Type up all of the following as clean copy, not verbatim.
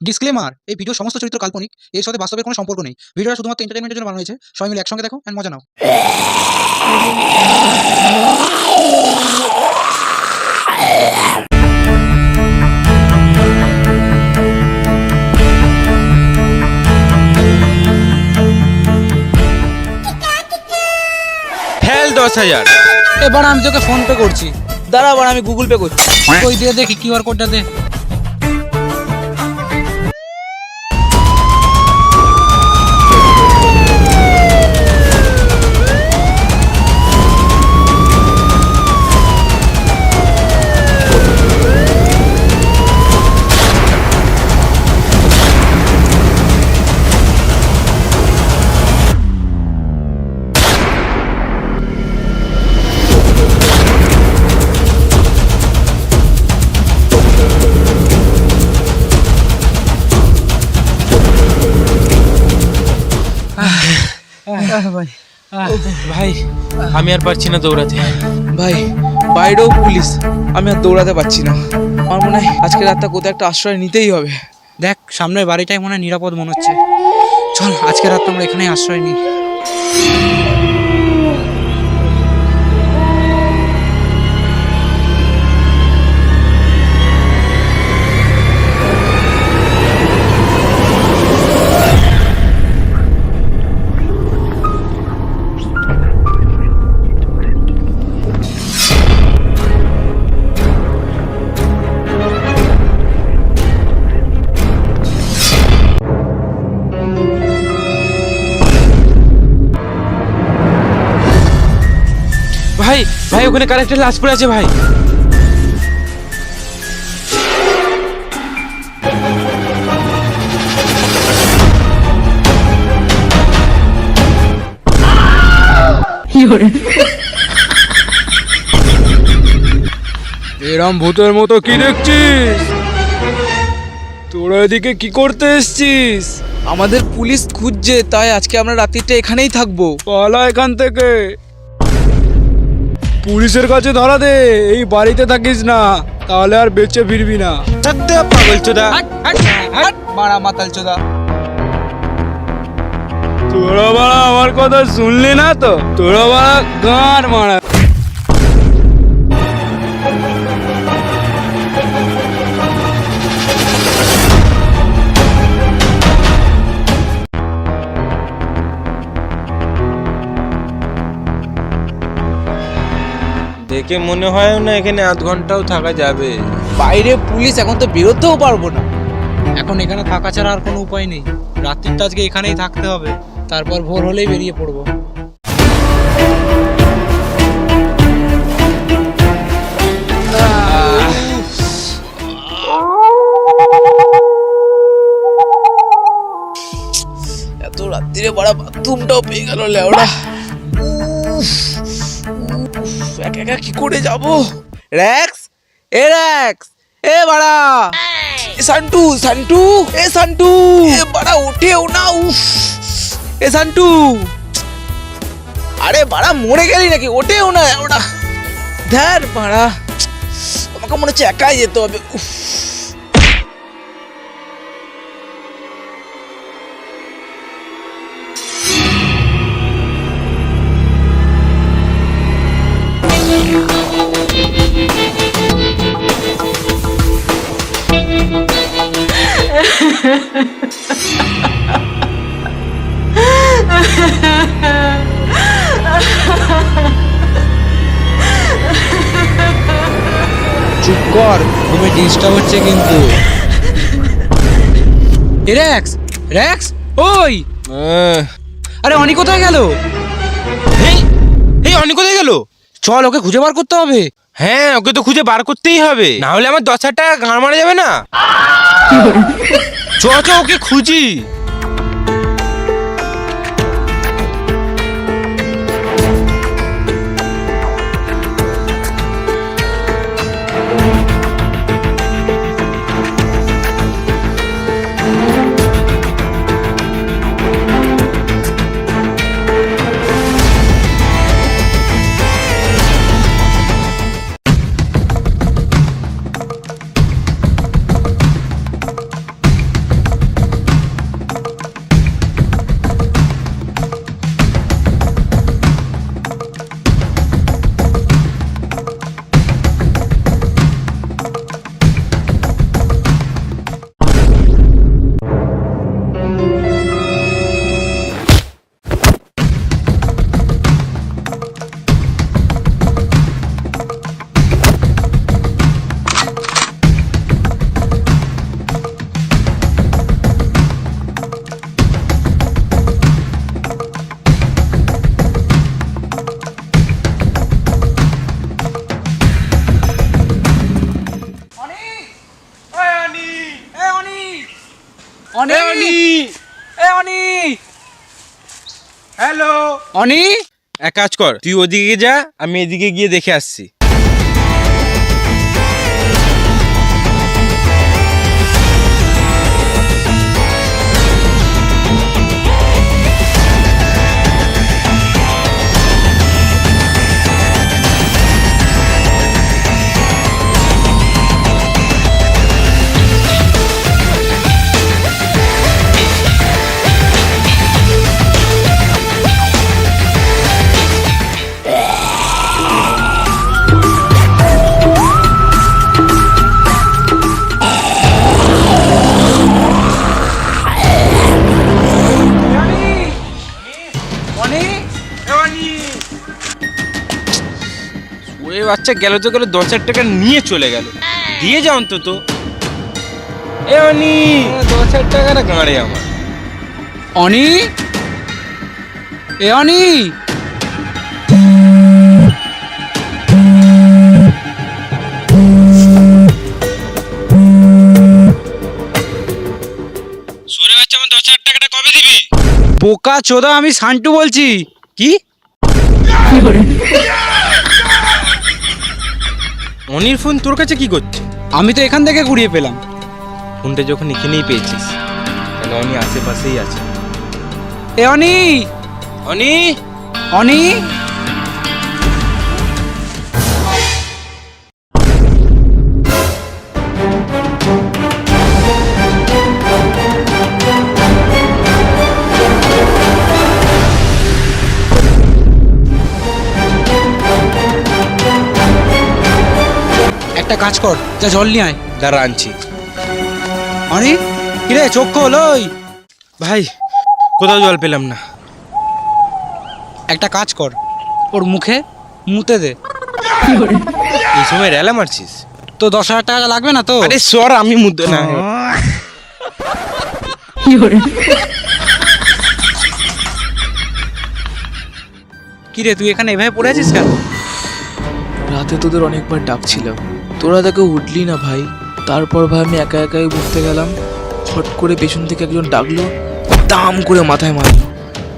Disclaimer, এই video সমস্ত চরিত্র কাল্পনিক, এর সাথে বাস্তবের কোনো সম্পর্ক নেই। ভিডিওটা শুধুমাত্র এন্টারটেইনমেন্টের জন্য বানানো হয়েছে। সবাই মিলে একসঙ্গে দেখো এন্ড মজা নাও। ফেল 10,000। এবার আমি তোকে ফোন পে করছি। দাঁড়া, আবার আমি গুগল পে করছি। ওই দিয়ে দেখি কিউআর কোডটা দে। ভাই আমি আর পারছি না দৌড়াতে। ভাই, বাইরেও পুলিশ, আমি আর দৌড়াতে পারছি না। আমার মনে হয় আজকে রাতটা কোথাও একটা আশ্রয় নিতেই হবে। দেখ, সামনের বাড়িটাই মনে হয় নিরাপদ মনে হচ্ছে। চল আজকে রাত আমরা এখানেই আশ্রয় নিই। ভাই ভাই ওখানে কার একটা লাশ পড়ে আছে ভাই। এরম ভূতের মতো কি দেখছিস? তোরা এদিকে কি করতে এসছিস? আমাদের পুলিশ খুঁজছে, তাই আজকে আমরা রাত্রিটা এখানেই থাকবো। পালা এখান থেকে, পুলিশের কাছে ধরা দে। এই বাড়িতে থাকিস না, তাহলে আর বেঁচে ফিরবি না। সত্যি পাগল চোদা। মারা মাতাল চোদা। তোরা বাড়া আমার কথা শুনলি না তো? তোরা বাড়া গাঁর মারা। দেখে মনে হয় না এখানে আধ ঘন্টাও থাকা যাবে। বাইরে পুলিশ, এখন তো বেরোতেও পারবো না। এখন এখানে থাকা ছাড়া আর কোনো উপায় নেই। রাত্রিটা আজকে এখানেই থাকতে হবে, তারপর ভোর হলেই বেরিয়ে পড়বো। এত রাত্রিরে বড় বাথরুমটাও পেয়ে গেল লেওড়া। একা একা কি করে যাব? র্যাক্স, এ র্যাক্স, এ বাড়া, এ সান্টু, সান্টু, এ সান্টু, এ বাড়া ওঠেও না। উফ, এ সান্টু, আরে বাড়া মরে গেলি নাকি? ওঠেও না ওটা। ধ্যার বাড়া, আমাকে মনে হচ্ছে একাই যেতে হবে। উফ, চুপ কর, তুমি ডিস্টার্ব হচ্ছে কিন্তু। এ র্যাক্স, র্যাক্স, ওই আরে অনি কোথায় গেল? এই অনেক কোথায় গেল? চল ওকে খুঁজে বার করতে হবে। হ্যাঁ ওকে তো খুঁজে বার করতেই হবে, না হলে আমার 10,000 টাকা গাঁড় মারা যাবে না। চ চ ওকে খুঁজি। অনি অনি হ্যালো অনি এক কাজ কর, তুই ওদিকে যা, আমি এদিকে গিয়ে দেখে আসছি। ওই বাচ্চা গেল তো গেল, 10,000 টাকা নিয়ে চলে গেল। দিয়ে যা অন্তত। এ অনি, 10,000 টাকাটা গাঁড়ে আমার। অনি এ অনি সরে বাচ্চা, আমার 10,000 টাকাটা কবে দিবি? বোকা চোদা, আমি সান্টু বলছি। কি? অনির ফোন তোর কাছে কি করছে? আমি তো এখান থেকে কুড়িয়ে পেলাম। ফোনটা যখন এখানেই পেয়েছিস, তাহলে অনি আশেপাশেই আছে। এ অনি অনি, অনি একটা কাজ কর, যা জল নিয়ে আয়। দাঁড়া আনছি। অনি কিরে, চোখ খোল। ওই ভাই, কোথাও জল পেলাম না। একটা কাজ কর, ওর মুখে মুতে দে। এই সময় রেলা মারছিস? তো 10,000 টাকা লাগবে না তো? আরে সর, আমি মুদ্দে না। কিরে, তুই এখানে এভাবে পড়ে আছিস কেন? রাতে তোদের অনেকবার ডাকছিলাম, তোরা তাকে উঠলি না ভাই। তারপর ভাই আমি একা একাই উঠতে গেলাম, হট করে পেছন থেকে একজন ডাকলো, দাম করে মাথায় মারলো।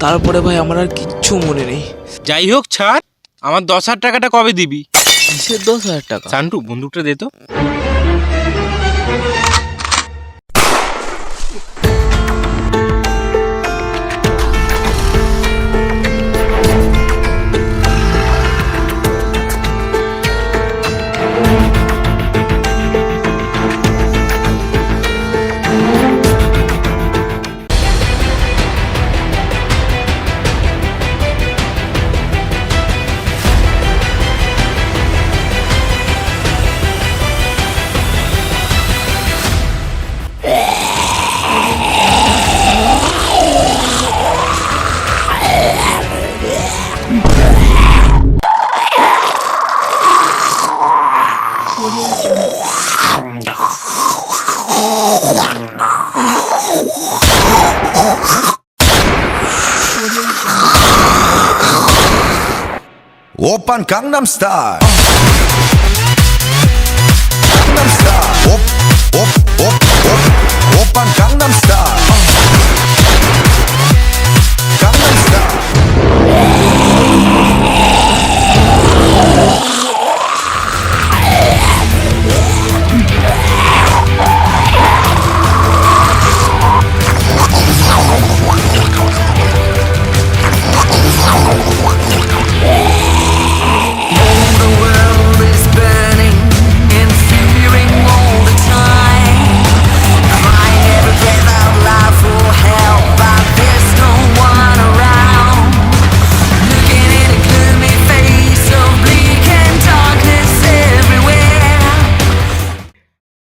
তারপরে ভাই আমার আর কিচ্ছু মনে নেই। যাই হোক ছাড়, আমার 10,000 টাকাটা কবে দিবি? কিসের 10,000 টাকা? সান্টু, বন্দুকটা দে তো। Oppan Gangnam Style. Gangnam Style. Oppan